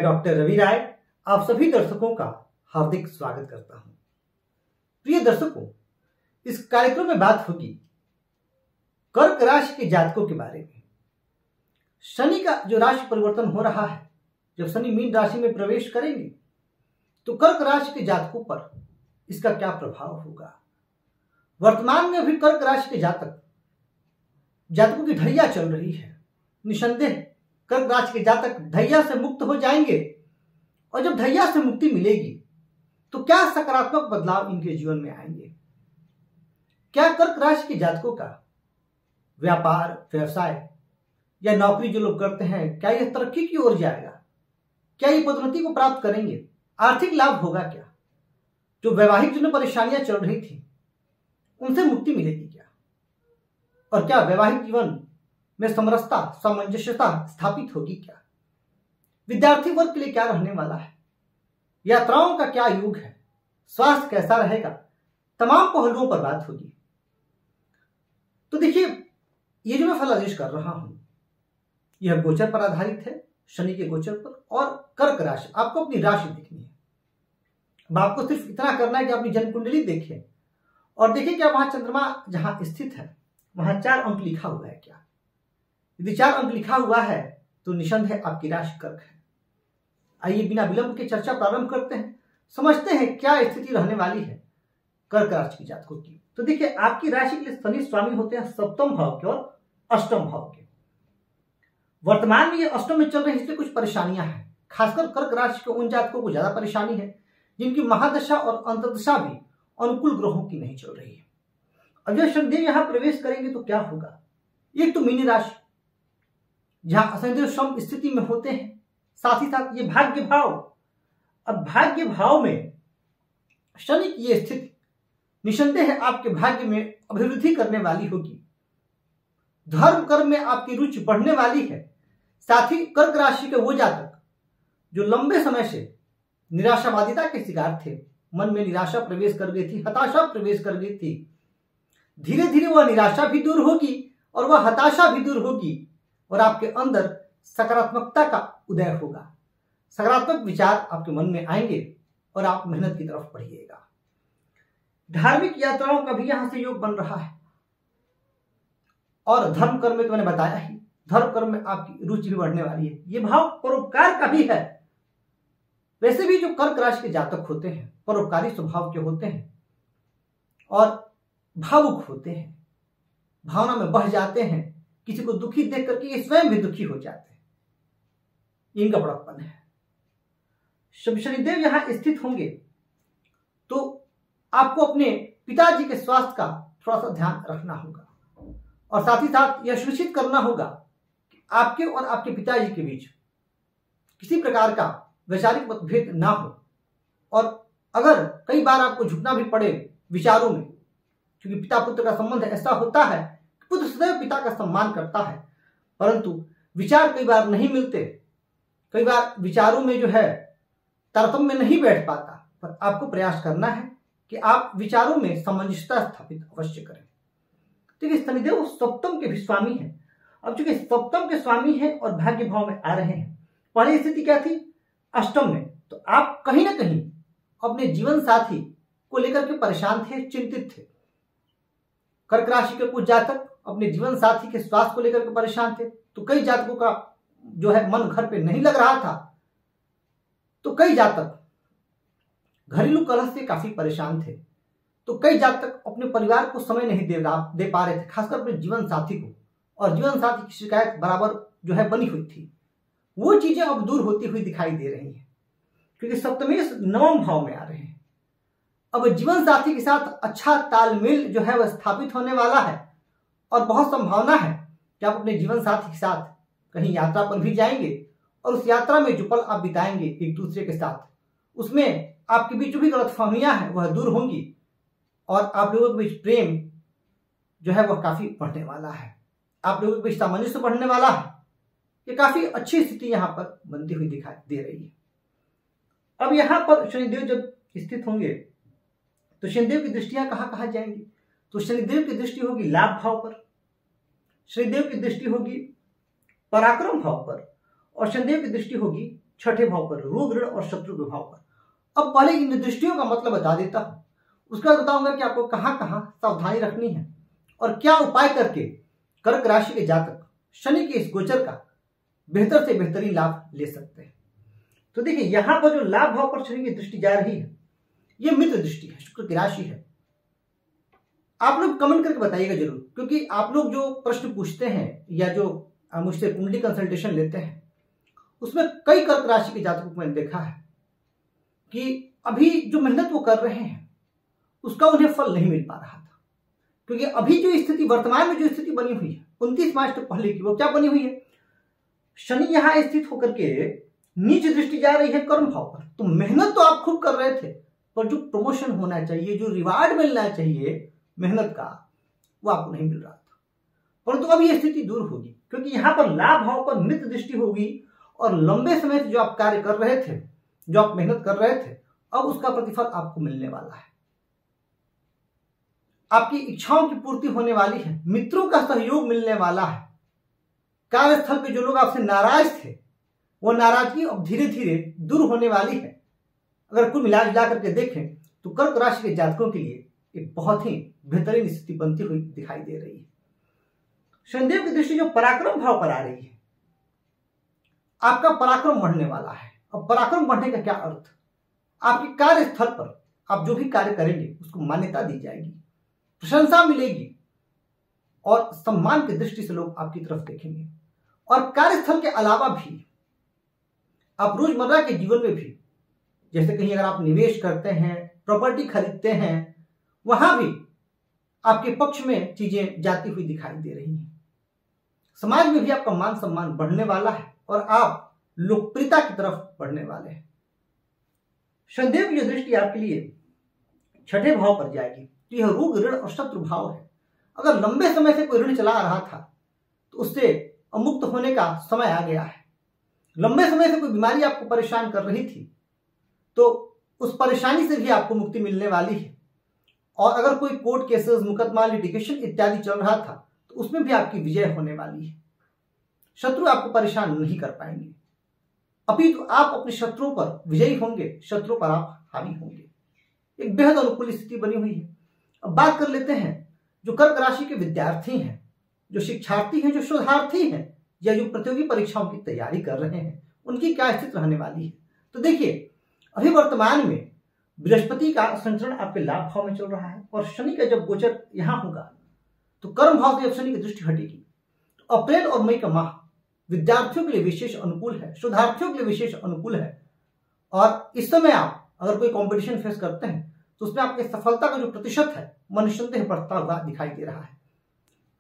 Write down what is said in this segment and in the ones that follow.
Doctor Ravi राय आप सभी दर्शकों का हार्दिक स्वागत करता हूं। प्रिय दर्शकों, इस कार्यक्रम में बात होगी कर्क राशि के जातकों के बारे में। शनि का जो राशि परिवर्तन हो रहा है, जब शनि मीन राशि में प्रवेश करेंगे तो कर्क राशि के जातकों पर इसका क्या प्रभाव होगा। वर्तमान में अभी कर्क राशि के जातकों की ढैया चल रही है। निसंदेह कर्क राशि के जातक ढैया से मुक्त हो जाएंगे, और जब ढैया से मुक्ति मिलेगी तो क्या सकारात्मक बदलाव इनके जीवन में आएंगे। क्या कर्क राशि के जातकों का व्यापार, व्यवसाय या नौकरी जो लोग करते हैं, क्या यह तरक्की की ओर जाएगा? क्या ये पदोन्नति को प्राप्त करेंगे? आर्थिक लाभ होगा क्या? जो वैवाहिक जिन्हें परेशानियां चल रही थी उनसे मुक्ति मिलेगी क्या? और क्या वैवाहिक जीवन में समरसता, सामंजस्यता स्थापित होगी क्या? विद्यार्थी वर्ग के लिए क्या रहने वाला है? यात्राओं का क्या योग है? स्वास्थ्य कैसा रहेगा? तमाम पहलुओं पर बात होगी। तो देखिए, ये जो मैं फलादेश कर रहा हूं यह गोचर पर आधारित है, शनि के गोचर पर, और कर्क राशि। आपको अपनी राशि देखनी है। अब आपको सिर्फ इतना करना है कि अपनी जन्म कुंडली देखें और देखिए क्या वहां चंद्रमा जहां स्थित है वहां 4 अंक लिखा हुआ है क्या। यदि 4 अंक लिखा हुआ है तो निसंदेह आपकी राशि कर्क है। आइए बिना विलंब के चर्चा प्रारंभ करते हैं, समझते हैं क्या स्थिति रहने वाली है कर्क राशि की जातकों की। तो देखिए, आपकी राशि के लिए शनि स्वामी होते हैं सप्तम भाव के और अष्टम भाव के। वर्तमान में ये अष्टम में चल रहे हैं, इसलिए कुछ परेशानियां हैं। खासकर कर्क राशि के उन जातकों को ज्यादा परेशानी है जिनकी महादशा और अंतर्दशा भी अनुकूल ग्रहों की नहीं चल रही है। अब जब शनिदेव यहां प्रवेश करेंगे तो क्या होगा। एक तो मीन राशि जहां शनिदेव सम स्थिति में होते हैं, साथ ही साथ ये भाग्य भाव। अब भाग्य भाव में शनि की ये स्थिति निसंदेह आपके भाग्य में अभिवृद्धि करने वाली होगी। धर्म कर्म में आपकी रुचि बढ़ने वाली है। साथ ही कर्क राशि के वो जातक जो लंबे समय से निराशावादिता के शिकार थे, मन में निराशा प्रवेश कर गई थी, हताशा प्रवेश कर गई थी, धीरे धीरे वह निराशा भी दूर होगी और वह हताशा भी दूर होगी और आपके अंदर सकारात्मकता का उदय होगा। सकारात्मक विचार आपके मन में आएंगे और आप मेहनत की तरफ बढ़िएगा। धार्मिक यात्राओं का भी यहां से योग बन रहा है। और धर्म कर्म में तो मैंने बताया ही, धर्म कर्म में आपकी रुचि भी बढ़ने वाली है। ये भाव परोपकार का भी है। वैसे भी जो कर्क राशि के जातक होते हैं परोपकारी स्वभाव के होते हैं और भावुक होते हैं, भावना में बह जाते हैं। किसी को दुखी देख करके ये स्वयं भी दुखी हो जाते हैं। इनका बड़प्पन है। जब शनिदेव यहां स्थित होंगे तो आपको अपने पिताजी के स्वास्थ्य का थोड़ा सा ध्यान रखना होगा और साथ ही साथ यह सुनिश्चित करना होगा कि आपके और आपके पिताजी के बीच किसी प्रकार का वैचारिक मतभेद ना हो। और अगर कई बार आपको झुकना भी पड़े विचारों में, क्योंकि पिता पुत्र का संबंध ऐसा होता है कि पुत्र सदैव पिता का सम्मान करता है, परंतु विचार कई बार नहीं मिलते, कई बार विचारों में जो है तारतम्य नहीं बैठ पाता। पर आपको प्रयास करना है कि आप विचारों में सामंजस्यता स्थापित अवश्य करें। देखिए, शनिदेव सप्तम के भी स्वामी हैं। अब चूंकि सप्तम के स्वामी हैं और भाग्य भाव में आ रहे हैं, पहली स्थिति क्या थी अष्टम में, तो आप कहीं ना कहीं अपने जीवन साथी को लेकर के परेशान थे, चिंतित थे। कर्क राशि के कुछ जातक अपने जीवन साथी के स्वास्थ्य को लेकर के परेशान थे, तो कई जातकों का जो है मन घर पे नहीं लग रहा था, तो कई जातक घरेलू कलह से काफी परेशान थे, तो कई जातक अपने परिवार को समय नहीं दे पा रहे थे, खासकर अपने जीवन साथी को। और जीवन साथी की शिकायत बराबर जो है बनी हुई थी, वो चीजें अब दूर होती हुई दिखाई दे रही हैं, क्योंकि सप्तमेश नवम भाव में आ रहे हैं। अब जीवन साथी के साथ अच्छा तालमेल जो है वह स्थापित होने वाला है और बहुत संभावना है कि आप अपने जीवन साथी के साथ कहीं यात्रा पर भी जाएंगे और उस यात्रा में जो पल आप बिताएंगे एक दूसरे के साथ, उसमें आपके बीच जो भी गलतफहमियां हैं वह दूर होंगी और आप लोगों के बीच प्रेम जो है वह काफी बढ़ने वाला है। आप लोगों के बीच सामंजस्य बढ़ने वाला है। ये काफी अच्छी स्थिति यहां पर बनती हुई दिखाई दे रही है। अब यहां पर शनिदेव जब स्थित होंगे तो शनिदेव की दृष्टियां कहां कहां जाएंगी। तो शनिदेव की दृष्टि होगी लाभ भाव पर, शनिदेव की दृष्टि होगी पराक्रम भाव पर और शनिदेव की दृष्टि होगी छठे भाव पर, रोग ऋण और शत्रु के भाव पर। अब पहले इन दृष्टियों का मतलब बता देता हूं, उसके बाद बताऊंगा कि आपको कहां कहां सावधानी रखनी है और क्या उपाय करके कर्क राशि के जातक शनि के इस गोचर का बेहतर से बेहतरीन लाभ ले सकते हैं। तो देखिए, यहां पर जो लाभ भाव पर शनि की दृष्टि जा रही है, यह मित्र दृष्टि है, शुक्र की राशि है। आप लोग कमेंट करके बताइएगा जरूर, क्योंकि आप लोग जो प्रश्न पूछते हैं या जो मुझसे कुंडली कंसल्टेशन लेते हैं, उसमें कई कर्क राशि के जातकों को मैंने देखा है कि अभी जो मेहनत वो कर रहे हैं उसका उन्हें फल नहीं मिल पा रहा था, क्योंकि अभी जो स्थिति वर्तमान में जो स्थिति बनी हुई है 29 मार्च तक पहले की, वो क्या बनी हुई है, शनि यहां स्थित होकर के नीच दृष्टि जा रही है कर्म भाव पर। तो मेहनत तो आप खूब कर रहे थे, पर जो प्रमोशन होना चाहिए, जो रिवार्ड मिलना चाहिए मेहनत का, वो आपको नहीं मिल रहा था। परंतु अब यह स्थिति दूर होगी, क्योंकि यहां पर लाभ भाव पर मित्र दृष्टि होगी और लंबे समय से जो आप कार्य कर रहे थे, जो आप मेहनत कर रहे थे, अब उसका प्रतिफल आपको मिलने वाला है। आपकी इच्छाओं की पूर्ति होने वाली है, मित्रों का सहयोग मिलने वाला है। कार्यस्थल पे जो लोग आपसे नाराज थे, वो नाराजगी अब धीरे धीरे दूर होने वाली है। अगर कुल मिला जुला करके देखें तो कर्क राशि के जातकों के लिए एक बहुत ही बेहतरीन स्थिति बनती हुई दिखाई दे रही है। शनिदेव की दृष्टि जो पराक्रम भाव पर आ रही है, आपका पराक्रम बढ़ने वाला है। अब पराक्रम बढ़ने का क्या अर्थ, आपके कार्यस्थल पर आप जो भी कार्य करेंगे उसको मान्यता दी जाएगी, प्रशंसा मिलेगी और सम्मान की दृष्टि से लोग आपकी तरफ देखेंगे। और कार्यस्थल के अलावा भी आप रोजमर्रा के जीवन में भी, जैसे कहीं अगर आप निवेश करते हैं, प्रॉपर्टी खरीदते हैं, वहां भी आपके पक्ष में चीजें जाती हुई दिखाई दे रही हैं। समाज में भी आपका मान सम्मान बढ़ने वाला है और आप लोकप्रियता की तरफ बढ़ने वाले हैं। शनिदेव की दृष्टि आपके लिए छठे भाव पर जाएगी, तो यह रोग ऋण और शत्रु भाव है। अगर लंबे समय से कोई ऋण चला आ रहा था तो उससे अमुक्त होने का समय आ गया है। लंबे समय से कोई बीमारी आपको परेशान कर रही थी तो उस परेशानी से भी आपको मुक्ति मिलने वाली है। और अगर कोई कोर्ट केसेस, मुकदमा, लिटिगेशन इत्यादि चल रहा था तो उसमें भी आपकी विजय होने वाली है। शत्रु आपको परेशान नहीं कर पाएंगे, अपितु आप अपने शत्रुओं पर विजयी होंगे, शत्रुओं पर आप हावी होंगे। एक बेहद अनुकूल स्थिति बनी हुई है। अब बात कर लेते हैं जो कर्क राशि के विद्यार्थी हैं, जो शिक्षार्थी हैं, जो शोधार्थी हैं या जो प्रतियोगी परीक्षाओं की तैयारी कर रहे हैं, उनकी क्या स्थिति रहने वाली है। तो देखिए, अभी वर्तमान में बृहस्पति का संचरण आपके लाभ भाव में चल रहा है और शनि का जब गोचर यहां होगा तो कर्म भाव से जब शनि की दृष्टि हटेगी तो अप्रैल और मई का माह विद्यार्थियों के लिए विशेष अनुकूल है, शोधार्थियों के लिए विशेष अनुकूल है। और इस समय आप अगर कोई कंपटीशन फेस करते हैं तो उसमें आपकी सफलता का जो प्रतिशत है वो निस्संदेह बढ़ता हुआ दिखाई दे रहा है।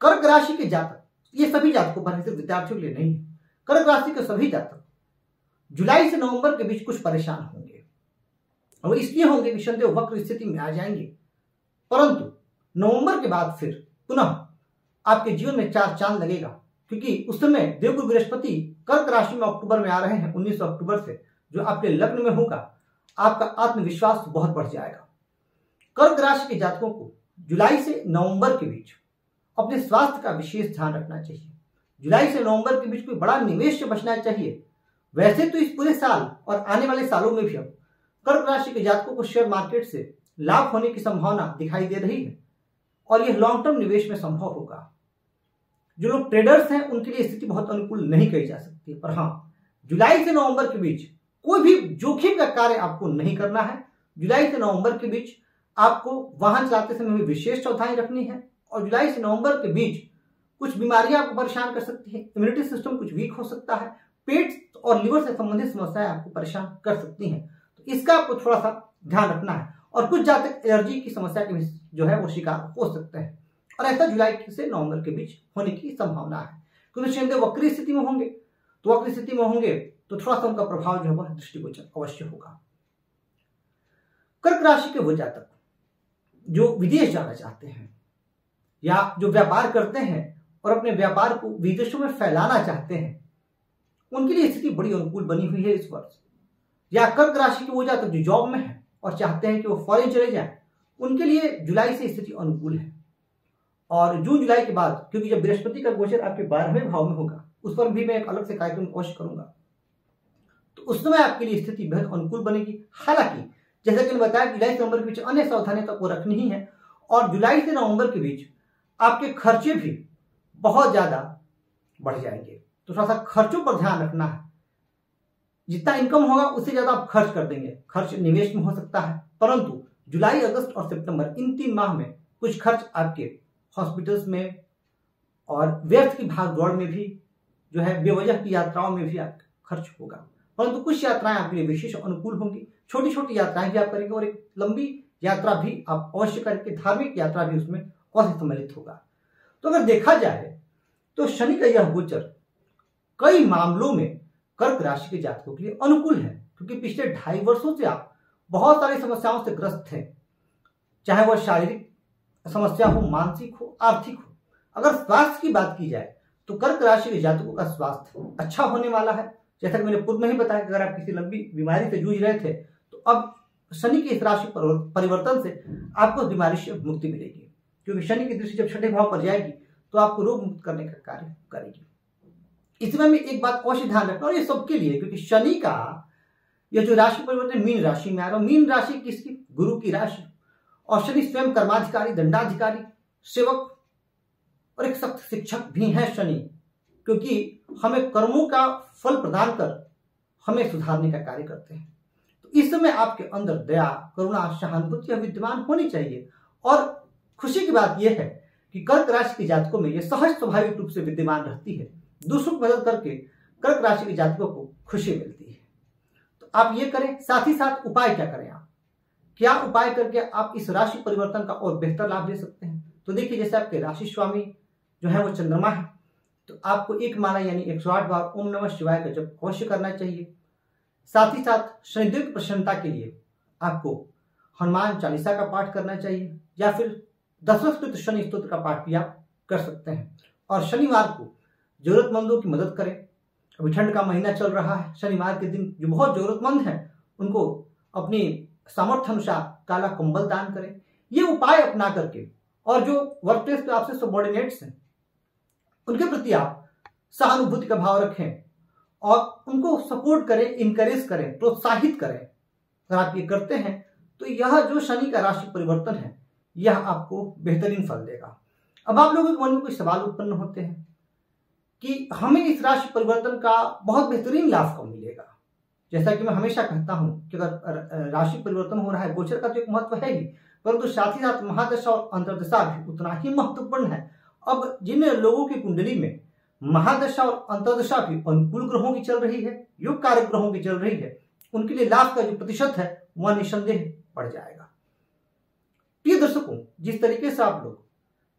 कर्क राशि के जातक, ये सभी जातकों पर, सिर्फ विद्यार्थियों के लिए नहीं है, कर्क राशि के सभी जातक जुलाई से नवंबर के बीच कुछ परेशान होंगे। और इसलिए होंगे कि शनिदेव वक्र स्थिति में आ जाएंगे, परंतु नवंबर के बाद फिर पुनः आपके जीवन में चार चांद लगेगा, क्योंकि उस समय देवगुरु बृहस्पति कर्क राशि में अक्टूबर में आ रहे हैं। 19 अक्टूबर से जो आपके लग्न में होगा, आपका आत्मविश्वास बहुत बढ़ जाएगा। कर्क राशि के जातकों को जुलाई से नवंबर के बीच अपने स्वास्थ्य का विशेष ध्यान रखना चाहिए। जुलाई से नवंबर के बीच कोई बड़ा निवेश से बचना चाहिए। वैसे तो इस पूरे साल और आने वाले सालों में भी अब कर्क राशि के जातकों को शेयर मार्केट से लाभ होने की संभावना दिखाई दे रही है और यह लॉन्ग टर्म निवेश में संभव होगा। जो लोग ट्रेडर्स हैं उनके लिए स्थिति बहुत अनुकूल नहीं कही जा सकती, पर हाँ, जुलाई से नवंबर के बीच कोई भी जोखिम का कार्य आपको नहीं करना है। जुलाई से नवंबर के बीच आपको वाहन चलाते समय भी विशेष सावधानी रखनी है और जुलाई से नवंबर के बीच कुछ बीमारियां आपको परेशान कर सकती है, इम्यूनिटी सिस्टम कुछ वीक हो सकता है, पेट और लिवर से संबंधित समस्याएं आपको परेशान कर सकती हैं, तो इसका आपको थोड़ा सा ध्यान रखना है। और कुछ जातक एलर्जी की समस्या के भी जो है वो शिकार हो सकते हैं और ऐसा जुलाई से नवंबर के बीच होने की संभावना है, क्योंकि शनिदेव वक्री स्थिति में होंगे, तो वक्री स्थिति में होंगे तो थोड़ा सा उनका प्रभाव जो है वह दृष्टिगोचर अवश्य होगा। कर्क राशि के वो जातक जो विदेश जाना चाहते हैं या जो व्यापार करते हैं और अपने व्यापार को विदेशों में फैलाना चाहते हैं, उनके लिए स्थिति बड़ी अनुकूल बनी हुई है इस वर्ष। या कर्क राशि के वो जातक जो जॉब में है और चाहते हैं कि वो फॉरेन चले जाएं, उनके लिए जुलाई से स्थिति अनुकूल है। और जून जुलाई के बाद, क्योंकि जब बृहस्पति का गोचर आपके 12वें भाव में होगा, उस पर भी मैं एक अलग से कार्यक्रम अवश्य करूंगा, तो उस समय आपके लिए स्थिति बेहद अनुकूल बनेगी। हालांकि जैसा कि मैंने बताया, जुलाई से नवंबर के बीच अन्य सावधानियां तो रखनी ही है, और जुलाई से नवंबर के बीच आपके खर्चे भी बहुत ज्यादा बढ़ जाएंगे। तो थोड़ा सा खर्चों पर ध्यान रखना है। जितना इनकम होगा उससे ज्यादा आप खर्च कर देंगे। खर्च निवेश में हो सकता है, परंतु जुलाई, अगस्त और सितंबर इन 3 माह में कुछ खर्च आपके हॉस्पिटल्स में और व्यर्थ की भाग दौड़ में भी जो है, बेवजह की यात्राओं में भी आपका खर्च होगा। परंतु कुछ यात्राएं आपके लिए विशेष अनुकूल होंगी। छोटी छोटी यात्राएं भी आप करेंगे और एक लंबी यात्रा भी आप अवश्य करेंगे। धार्मिक यात्रा भी उसमें अवश्य सम्मिलित होगा। तो अगर देखा जाए तो शनि का यह गोचर कई मामलों में कर्क राशि के जातकों के लिए अनुकूल है, क्योंकि पिछले 2.5 वर्षों से आप बहुत सारी समस्याओं से ग्रस्त थे, चाहे वह शारीरिक समस्या हो, मानसिक हो, आर्थिक हो। अगर स्वास्थ्य की बात की जाए तो कर्क राशि के जातकों का स्वास्थ्य अच्छा होने वाला है। जैसा कि मैंने पूर्व में ही बताया कि अगर आप किसी लंबी बीमारी से जूझ रहे थे तो अब शनि के इस राशि परिवर्तन से आपको उस बीमारी से मुक्ति मिलेगी, क्योंकि शनि की दृष्टि जब छठे भाव पर जाएगी तो आपको रोग मुक्त करने का कार्य करेगी। इसमें में एक बात अवश्य ध्यान रखना, और ये सबके लिए, क्योंकि शनि का यह जो राशि परिवर्तन मीन राशि में आ रहा है, मीन राशि किसकी? गुरु की राशि। और शनि स्वयं कर्माधिकारी, दंडाधिकारी, सेवक और एक सख्त शिक्षक भी है शनि, क्योंकि हमें कर्मों का फल प्रदान कर हमें सुधारने का कार्य करते हैं। तो इस समय आपके अंदर दया, करुणा, सहानुभूति विद्यमान होनी चाहिए। और खुशी की बात यह है कि कर्क राशि के जातकों में यह सहज स्वाभाविक रूप से विद्यमान रहती है। दूसरों की मदद करके कर्क राशि के जातकों को खुशी मिलती है। तो आप ये करें। साथ ही साथ उपाय क्या करें? आप क्या उपाय करके आप इस राशि परिवर्तन का और बेहतर लाभ ले सकते हैं? तो देखिए, जैसे आपके राशि स्वामी जो है वो चंद्रमा है, तो आपको एक माला यानी 108 बार ओम नमः शिवाय का जप अवश्य करना चाहिए। साथ ही साथ शनिदेव की प्रसन्नता के लिए आपको हनुमान चालीसा का पाठ करना चाहिए, या फिर दशरथ शनि स्तोत्र का पाठ भी आप कर सकते हैं। और शनिवार को जरूरतमंदों की मदद करें। अभी ठंड का महीना चल रहा है, शनिवार के दिन जो बहुत जरूरतमंद हैं उनको अपनी सामर्थ्य अनुसार काला कंबल दान करें। ये उपाय अपना करके, और जो वर्क प्लेस पे आपसे सबॉर्डिनेट्स हैं उनके प्रति आप सहानुभूति का भाव रखें और उनको सपोर्ट करें, इंकरेज करें, प्रोत्साहित करें। अगर आप ये करते हैं तो यह जो शनि का राशि परिवर्तन है यह आपको बेहतरीन फल देगा। अब आप लोगों के मन में कुछ सवाल उत्पन्न होते हैं कि हमें इस राशि परिवर्तन का बहुत बेहतरीन लाभ कब मिलेगा। जैसा कि मैं हमेशा कहता हूं कि अगर राशि परिवर्तन हो रहा है, गोचर का तो एक महत्व है ही, परंतु साथ ही साथ महादशा और अंतर्दशा भी उतना ही महत्वपूर्ण है। अब जिन लोगों की कुंडली में महादशा और अंतर्दशा भी अनुकूल ग्रहों की चल रही है, योग कारक ग्रहों की चल रही है, उनके लिए लाभ का जो प्रतिशत है वह निसंदेह बढ़ जाएगा। प्रिय दर्शकों, जिस तरीके से आप लोग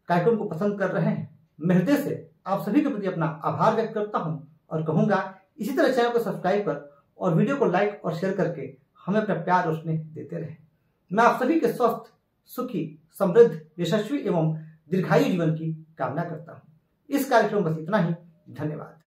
कार्यक्रम को पसंद कर रहे हैं, मैं हृदय से आप सभी के प्रति अपना आभार व्यक्त करता हूं और कहूंगा इसी तरह चैनल को सब्सक्राइब कर और वीडियो को लाइक और शेयर करके हमें अपना प्यार और स्नेह देते रहें। मैं आप सभी के स्वस्थ, सुखी, समृद्ध, यशस्वी एवं दीर्घायु जीवन की कामना करता हूं। इस कार्यक्रम में बस इतना ही। धन्यवाद।